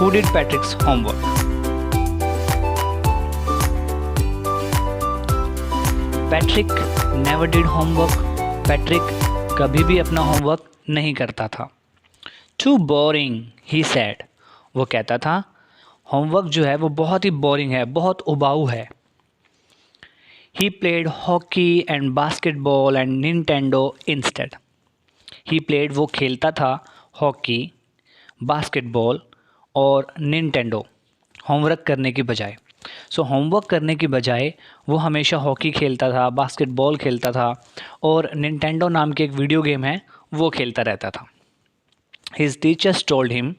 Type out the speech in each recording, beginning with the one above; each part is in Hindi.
Who did Patrick's homework? Patrick never did homework. Patrick कभी भी अपना होमवर्क नहीं करता था. Too boring, he said. वो कहता था होमवर्क जो है वो बहुत ही बोरिंग है, बहुत उबाऊ है. He played hockey and basketball and Nintendo instead. He played वो खेलता था हॉकी, बास्केटबॉल और निंटेंडो होमवर्क करने की बजाय. सो होमवर्क करने की बजाय वो हमेशा हॉकी खेलता था, बास्केटबॉल खेलता था और निंटेंडो नाम की एक वीडियो गेम है वो खेलता रहता था. हिज टीचर्स टोल्ड हिम,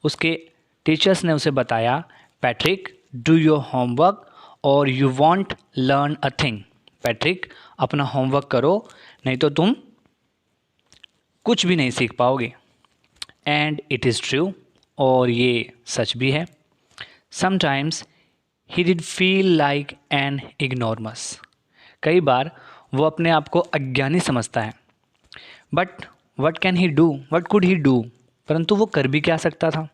उसके टीचर्स ने उसे बताया, पैट्रिक डू योर होमवर्क और you want learn a thing. Patrick अपना होमवर्क करो, नहीं तो तुम कुछ भी नहीं सीख पाओगे. एंड इट इज़ ट्रू, और ये सच भी है. Sometimes he did feel like an ignoramus. कई बार वो अपने आप को अज्ञानी समझता है. But what can he do, what could he do, परंतु वो कर भी क्या सकता था.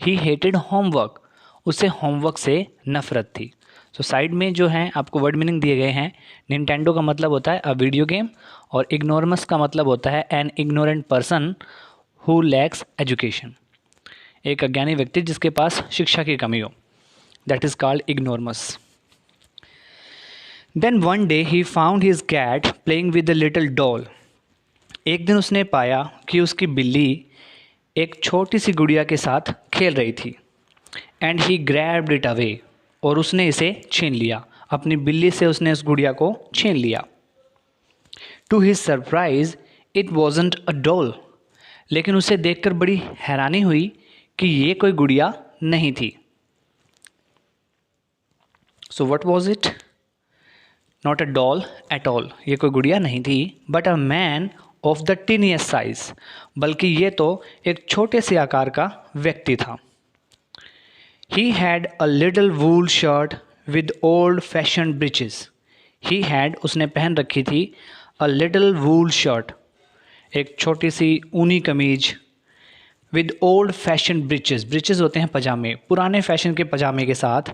ही हेटेड होमवर्क, उसे होमवर्क से नफ़रत थी. सो साइड में जो है आपको वर्ड मीनिंग दिए गए हैं. निंटेंडो का मतलब होता है अ वीडियो गेम और इग्नोरमस का मतलब होता है an ignorant person who lacks education. एक अज्ञानी व्यक्ति जिसके पास शिक्षा की कमी हो, that is called ignoramus. Then one day he found his cat playing with the little doll. एक दिन उसने पाया कि उसकी बिल्ली एक छोटी सी गुड़िया के साथ खेल रही थी. And he grabbed it away, और उसने इसे छीन लिया. अपनी बिल्ली से उसने उस गुड़िया को छीन लिया. To his surprise it wasn't a doll. लेकिन उसे देखकर बड़ी हैरानी हुई कि ये कोई गुड़िया नहीं थी. So what was it? Not a doll at all. ये कोई गुड़िया नहीं थी. But a man of the teeniest size. बल्कि ये तो एक छोटे से आकार का व्यक्ति था. He had a little wool shirt with old fashioned breeches. He had, उसने पहन रखी थी a little wool shirt, एक छोटी सी ऊनी कमीज with old fashioned breeches. breeches होते हैं पजामे, पुराने फैशन के पजामे के साथ.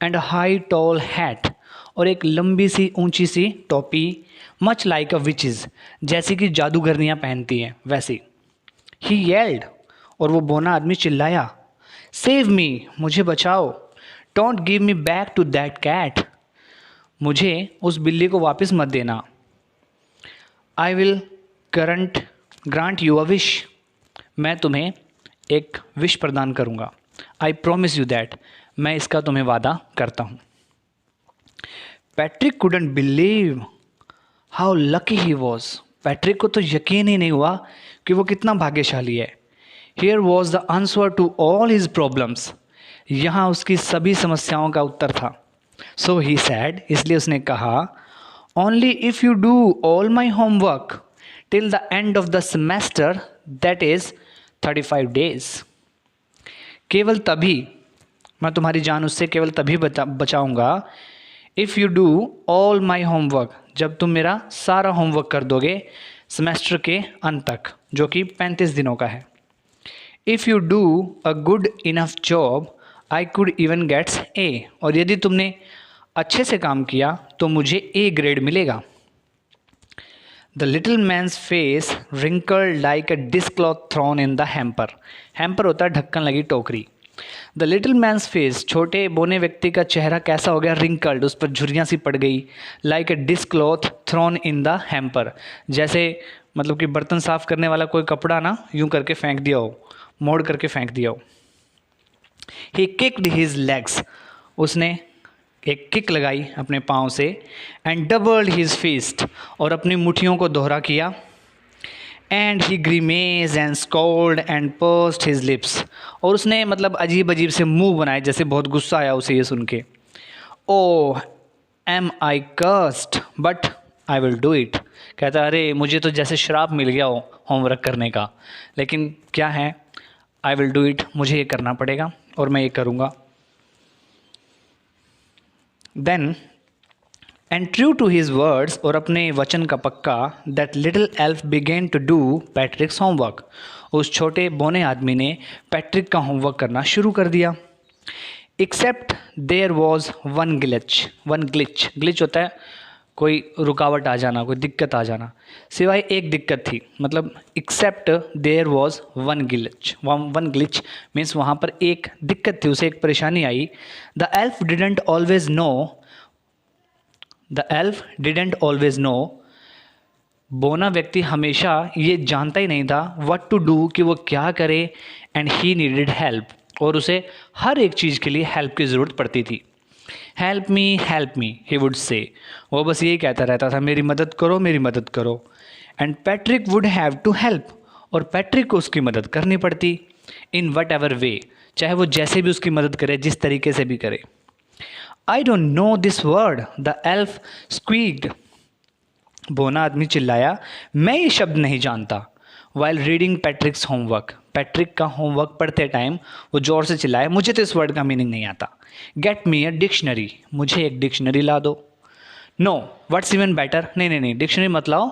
and a high tall hat, और एक लंबी सी ऊंची सी टोपी much like a witches, जैसी कि जादूगरनियाँ पहनती हैं वैसी. He yelled, और वो बोना आदमी चिल्लाया, सेव मी, मुझे बचाओ. Don't give me back to that cat, मुझे उस बिल्ली को वापस मत देना. I will grant you a wish, मैं तुम्हें एक विश प्रदान करूँगा. आई प्रोमिस यू दैट, मैं इसका तुम्हें वादा करता हूँ. Patrick couldn't believe how lucky he was. Patrick को तो यकीन ही नहीं हुआ कि वो कितना भाग्यशाली है. Here was the answer to all his problems. यहाँ उसकी सभी समस्याओं का उत्तर था. So he said, इसलिए उसने कहा, only if you do all my homework till the end of the semester, that is 35 days. केवल तभी मैं तुम्हारी जान उससे केवल तभी बचाऊंगा if you do all my homework, जब तुम मेरा सारा होमवर्क कर दोगे सेमेस्टर के अंत तक, जो कि 35 दिनों का है. If you do a good enough job, I could even get A. और यदि तुमने अच्छे से काम किया तो मुझे A ग्रेड मिलेगा. The little man's face wrinkled like a dishcloth thrown in the hamper. Hamper होता है ढक्कन लगी टोकरी. The little man's face, छोटे बोने व्यक्ति का चेहरा कैसा हो गया? wrinkled, उस पर झुर्रियाँ सी पड़ गई. Like a dishcloth thrown in the hamper, जैसे मतलब कि बर्तन साफ करने वाला कोई कपड़ा ना यूं करके फेंक दिया हो, मोड़ करके फेंक दिया हो. He kicked his legs, उसने एक किक लगाई अपने पाँव से. and doubled his fist, और अपनी मुट्ठियों को दोहरा किया. and he grimaced and scowled and pursed his lips, और उसने मतलब अजीब अजीब से मुंह बनाए जैसे बहुत गुस्सा आया उसे ये सुन के. oh am I cursed but I will do it. कहता अरे मुझे तो जैसे श्राप मिल गया हो होमवर्क करने का, लेकिन क्या है, आई विल डू इट, मुझे ये करना पड़ेगा और मैं ये करूँगा. Then and true to his words, और अपने वचन का पक्का, that little elf began to do Patrick's homework, उस छोटे बौने आदमी ने पैट्रिक का होमवर्क करना शुरू कर दिया। Except there was one glitch, glitch होता है कोई रुकावट आ जाना, कोई दिक्कत आ जाना, सिवाय एक दिक्कत थी, मतलब except there was one glitch means वहाँ पर एक दिक्कत थी, उसे एक परेशानी आई। The elf didn't always know, बोना व्यक्ति हमेशा ये जानता ही नहीं था व्हाट टू डू, कि वो क्या करे, एंड ही नीडेड हेल्प, और उसे हर एक चीज़ के लिए हेल्प की ज़रूरत पड़ती थी। Help me he would say, वो बस यही कहता रहता था, मेरी मदद करो, मेरी मदद करो। And Patrick would have to help, और पैट्रिक को उसकी मदद करनी पड़ती, इन वट एवर वे, चाहे वो जैसे भी उसकी मदद करे, जिस तरीके से भी करे। I don't know this word, the elf squeaked, बोना आदमी चिल्लाया, मैं ये शब्द नहीं जानता। While reading Patrick's homework, Patrick का होमवर्क पढ़ते टाइम वो ज़ोर से चिल्लाया, मुझे तो इस वर्ड का मीनिंग नहीं आता। गेट मी अ डिक्शनरी, मुझे एक डिक्शनरी ला दो। नो, व्हाट्स इवन बेटर, नहीं, डिक्शनरी मत लाओ,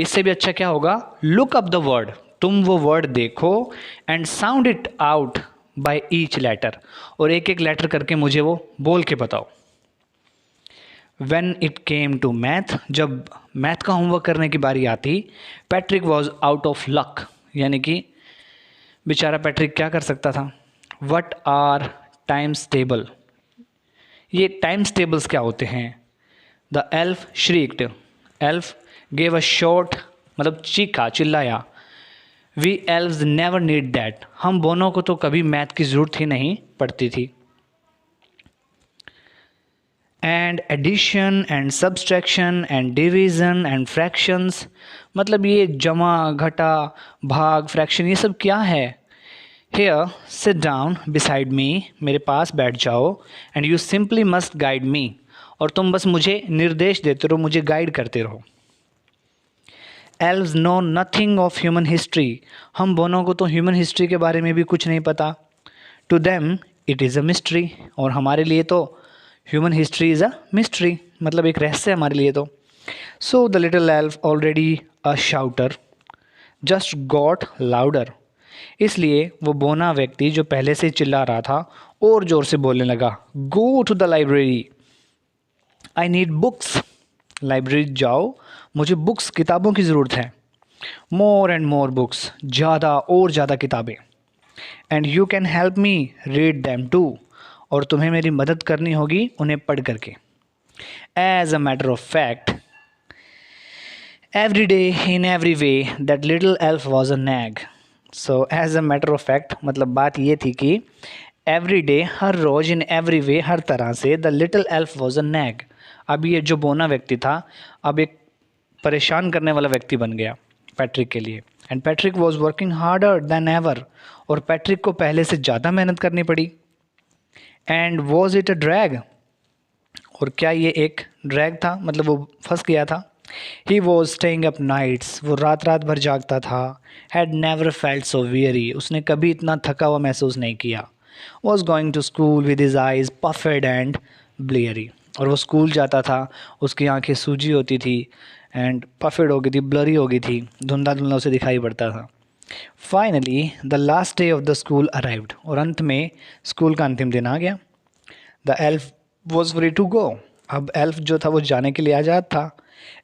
इससे भी अच्छा क्या होगा, लुक अप द वर्ड, तुम वो वर्ड देखो, and sound it out by each letter, और एक एक लेटर करके मुझे वो बोल के बताओ। When it came to math, जब मैथ का होमवर्क करने की बारी आती, Patrick was out of luck, यानी कि बेचारा पैट्रिक क्या कर सकता था। वट आर टाइम्स टेबल, ये टाइम्स टेबल्स क्या होते हैं। The elf shrieked, elf gave a short, मतलब चीखा, चिल्लाया। We elves never need that, हम बोनों को तो कभी मैथ की ज़रूरत ही नहीं पड़ती थी। And addition and subtraction and division and fractions, मतलब ये जमा, घटा, भाग, फ्रैक्शन, ये सब क्या है। Here sit down beside me, मेरे पास बैठ जाओ, and you simply must guide me, और तुम बस मुझे निर्देश देते रहो, मुझे गाइड करते रहो। Elves know nothing of human history, हम बोनों को तो ह्यूमन हिस्ट्री के बारे में भी कुछ नहीं पता। To them it is a mystery, और हमारे लिए तो human history is a mystery, मतलब एक रहस्य हमारे लिए तो। So the little elf already a shouter just got louder, इसलिए वो बोना व्यक्ति जो पहले से चिल्ला रहा था और ज़ोर से बोलने लगा, go to the library, I need books, library जाओ, मुझे बुक्स, किताबों की ज़रूरत है। मोर एंड मोर बुक्स, ज़्यादा और ज़्यादा किताबें। And you can help me read them too, और तुम्हें मेरी मदद करनी होगी उन्हें पढ़ करके। As a matter of fact, every day in every way that little elf was a nag, so as a matter of fact, मतलब बात ये थी कि एवरी डे, हर रोज़, इन एवरी वे, हर तरह से, the little elf was a nag, अब ये जो बोना व्यक्ति था अब एक परेशान करने वाला व्यक्ति बन गया पैट्रिक के लिए। And Patrick was working harder than ever, और पैट्रिक को पहले से ज़्यादा मेहनत करनी पड़ी। And was it a drag, और क्या ये एक ड्रैग था, मतलब वो फंस गया था। He was staying up nights, वो रात रात भर जागता था। Had never felt so weary, उसने कभी इतना थका हुआ महसूस नहीं किया। Was going to school with his eyes puffed and bleary, और वो स्कूल जाता था, उसकी आंखें सूजी होती थी, एंड पफेड हो गई थी, ब्लरी हो गई थी, धुंधला धुंधला उसे दिखाई पड़ता था। Finally the last day of the school arrived, और अंत में स्कूल का अंतिम दिन आ गया। The elf was free to go, अब एल्फ जो था वो जाने के लिए आज़ाद था।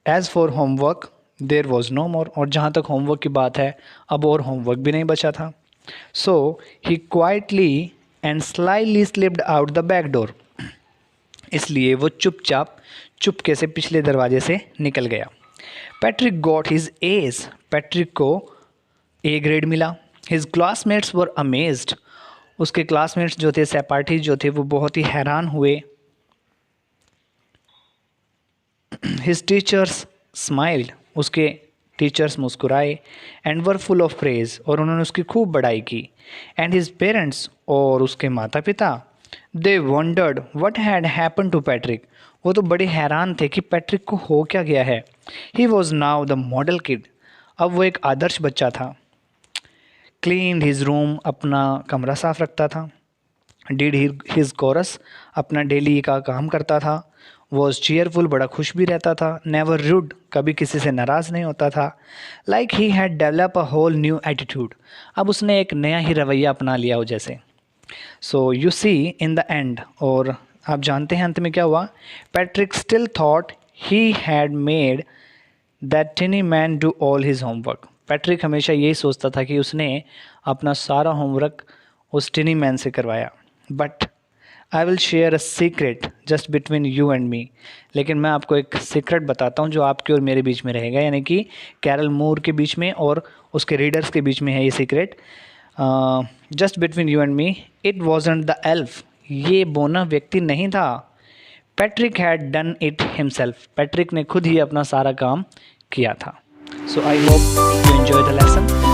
As for homework there was no more, और जहाँ तक होमवर्क की बात है अब और होमवर्क भी नहीं बचा था। So he quietly and slyly slipped out the back door, इसलिए वो चुपचाप चुपके से पिछले दरवाजे से निकल गया। Patrick got his age, Patrick को ए ग्रेड मिला। हिज क्लासमेट्स वर अमेज्ड, उसके क्लासमेट्स जो थे, सहपाठी जो थे, वो बहुत ही हैरान हुए। हिज टीचर्स स्माइल्ड, उसके टीचर्स मुस्कुराए। And were full of praise, और उन्होंने उसकी खूब बड़ाई की। एंड हिज पेरेंट्स, और उसके माता पिता, they wondered what had happen to Patrick, वो तो बड़े हैरान थे कि पैट्रिक को हो क्या गया है। He was now the model kid, अब वो एक आदर्श बच्चा था। क्लीन हिज रूम, अपना कमरा साफ रखता था। डिड हिज कोरस, अपना डेली का काम करता था। वॉज चीयरफुल, बड़ा खुश भी रहता था, नेवर रूड, कभी किसी से नाराज़ नहीं होता था, like he had develop a whole new attitude, अब उसने एक नया ही रवैया अपना लिया हो जैसे। So you see in the end, और आप जानते हैं अंत में क्या हुआ, Patrick still thought he had made that tiny man do all his homework. Patrick हमेशा यही सोचता था कि उसने अपना सारा होमवर्क उस टिनी मैन से करवाया। But I will share a secret just between you and मी, लेकिन मैं आपको एक सीक्रेट बताता हूँ जो आपके और मेरे बीच में रहेगा, यानी कि कैरल मूर के बीच में और उसके रीडर्स के बीच में है ये secret. Just between you and me, it wasn't the elf, ये बोना व्यक्ति नहीं था, Patrick had done it himself, Patrick ने खुद ही अपना सारा काम किया था। So I hope you enjoy the lesson.